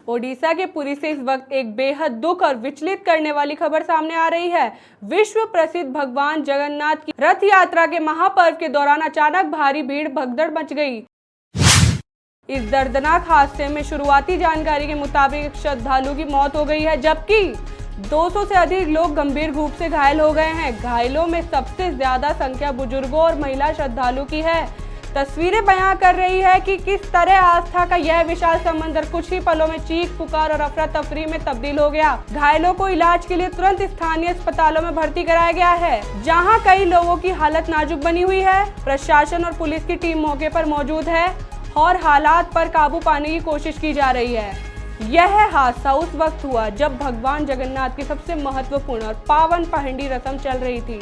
ओडिशा के पुरी से इस वक्त एक बेहद दुख और विचलित करने वाली खबर सामने आ रही है। विश्व प्रसिद्ध भगवान जगन्नाथ की रथ यात्रा के महापर्व के दौरान अचानक भारी भीड़ भगदड़ मच गई। इस दर्दनाक हादसे में शुरुआती जानकारी के मुताबिक श्रद्धालु की मौत हो गई है, जबकि 200 से अधिक लोग गंभीर रूप से घायल हो गए हैं। घायलों में सबसे ज्यादा संख्या बुजुर्गों और महिला श्रद्धालु की है। तस्वीरें बयां कर रही है कि किस तरह आस्था का यह विशाल समंदर कुछ ही पलों में चीख पुकार और अफरा तफरी में तब्दील हो गया। घायलों को इलाज के लिए तुरंत स्थानीय अस्पतालों में भर्ती कराया गया है, जहां कई लोगों की हालत नाजुक बनी हुई है। प्रशासन और पुलिस की टीम मौके पर मौजूद है और हालात पर काबू पाने की कोशिश की जा रही है। यह हादसा उस वक्त हुआ जब भगवान जगन्नाथ की सबसे महत्वपूर्ण और पावन पहंडी रस्म चल रही थी।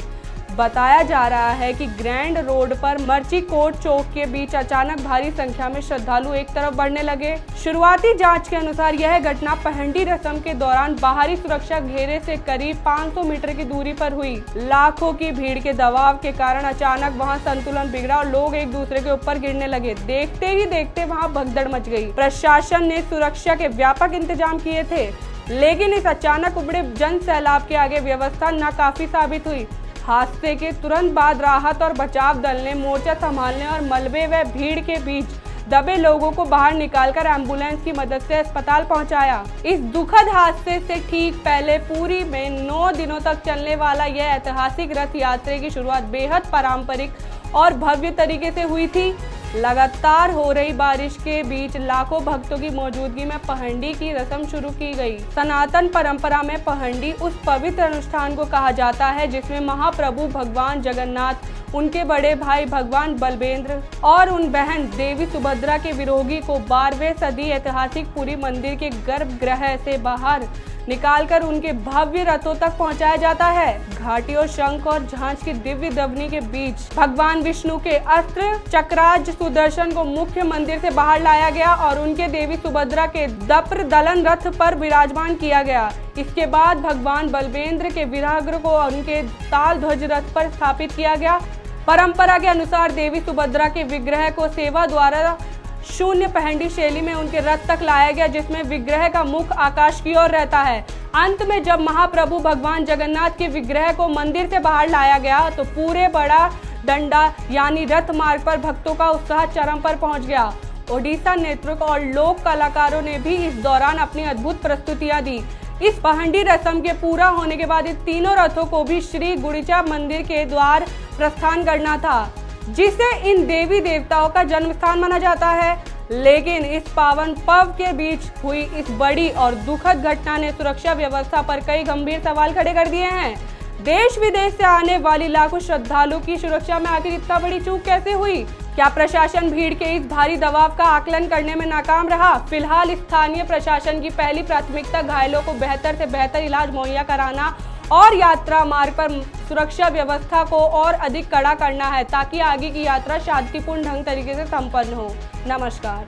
बताया जा रहा है कि ग्रैंड रोड पर मर्ची कोट चौक के बीच अचानक भारी संख्या में श्रद्धालु एक तरफ बढ़ने लगे। शुरुआती जांच के अनुसार यह घटना पहंडी रस्म के दौरान बाहरी सुरक्षा घेरे से करीब 500 मीटर की दूरी पर हुई। लाखों की भीड़ के दबाव के कारण अचानक वहां संतुलन बिगड़ा और लोग एक दूसरे के ऊपर गिरने लगे। देखते ही देखते वहां भगदड़ मच गई। प्रशासन ने सुरक्षा के व्यापक इंतजाम किए थे, लेकिन इस अचानक उमड़े जन सैलाब के आगे व्यवस्था नाकाफी साबित हुई। हादसे के तुरंत बाद राहत और बचाव दल ने मोर्चा संभालने और मलबे व भीड़ के बीच दबे लोगों को बाहर निकालकर एम्बुलेंस की मदद से अस्पताल पहुंचाया। इस दुखद हादसे से ठीक पहले पुरी में 9 दिनों तक चलने वाला यह ऐतिहासिक रथ यात्रा की शुरुआत बेहद पारंपरिक और भव्य तरीके से हुई थी। लगातार हो रही बारिश के बीच लाखों भक्तों की मौजूदगी में पहंडी की रस्म शुरू की गई। सनातन परंपरा में पहंडी उस पवित्र अनुष्ठान को कहा जाता है जिसमें महाप्रभु भगवान जगन्नाथ, उनके बड़े भाई भगवान बलभद्र और उन बहन देवी सुभद्रा के विरोही को 12वीं सदी ऐतिहासिक पुरी मंदिर के गर्भगृह से बाहर निकालकर उनके भव्य रथों तक पहुंचाया जाता है। घाटियों, शंख और झांझ की दिव्य ध्वनि के बीच भगवान विष्णु के अस्त्र चक्राज सुदर्शन को मुख्य मंदिर से बाहर लाया गया और उनके देवी सुभद्रा के दप्र दलन रथ पर विराजमान किया गया। इसके बाद भगवान बलभद्र के विग्रह को उनके ताल ध्वज रथ पर स्थापित किया गया। परंपरा के अनुसार देवी सुभद्रा के विग्रह को सेवा द्वारा शून्य पहंडी शैली में उनके रथ तक लाया गया, जिसमें विग्रह का मुख आकाश की ओर रहता है। अंत में जब महाप्रभु भगवान जगन्नाथ के विग्रह को मंदिर से बाहर लाया गया तो पूरे बड़ा डंडा यानी रथ मार्ग पर भक्तों का उत्साह चरम पर पहुंच गया। ओडिशा नेतृत्व और लोक कलाकारों ने भी इस दौरान अपनी अद्भुत प्रस्तुतियां दी। इस पहंडी रस्म के पूरा होने के बाद इन तीनों रथों को भी श्री गुंडीचा मंदिर के द्वार प्रस्थान करना था, जिसे इन देवी देवताओं का जन्म स्थान माना जाता है। लेकिन इस पावन पर्व के बीच हुई इस बड़ी और दुखद घटना ने सुरक्षा व्यवस्था पर कई गंभीर सवाल खड़े कर दिए हैं। देश विदेश से आने वाली लाखों श्रद्धालु की सुरक्षा में आखिर इतना बड़ी चूक कैसे हुई? क्या प्रशासन भीड़ के इस भारी दबाव का आकलन करने में नाकाम रहा? फिलहाल स्थानीय प्रशासन की पहली प्राथमिकता घायलों को बेहतर से बेहतर इलाज मुहैया कराना और यात्रा मार्ग पर सुरक्षा व्यवस्था को और अधिक कड़ा करना है, ताकि आगे की यात्रा शांतिपूर्ण ढंग तरीके से संपन्न हो। नमस्कार।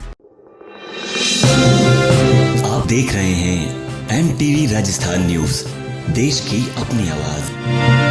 आप देख रहे हैं MTV राजस्थान न्यूज, देश की अपनी आवाज।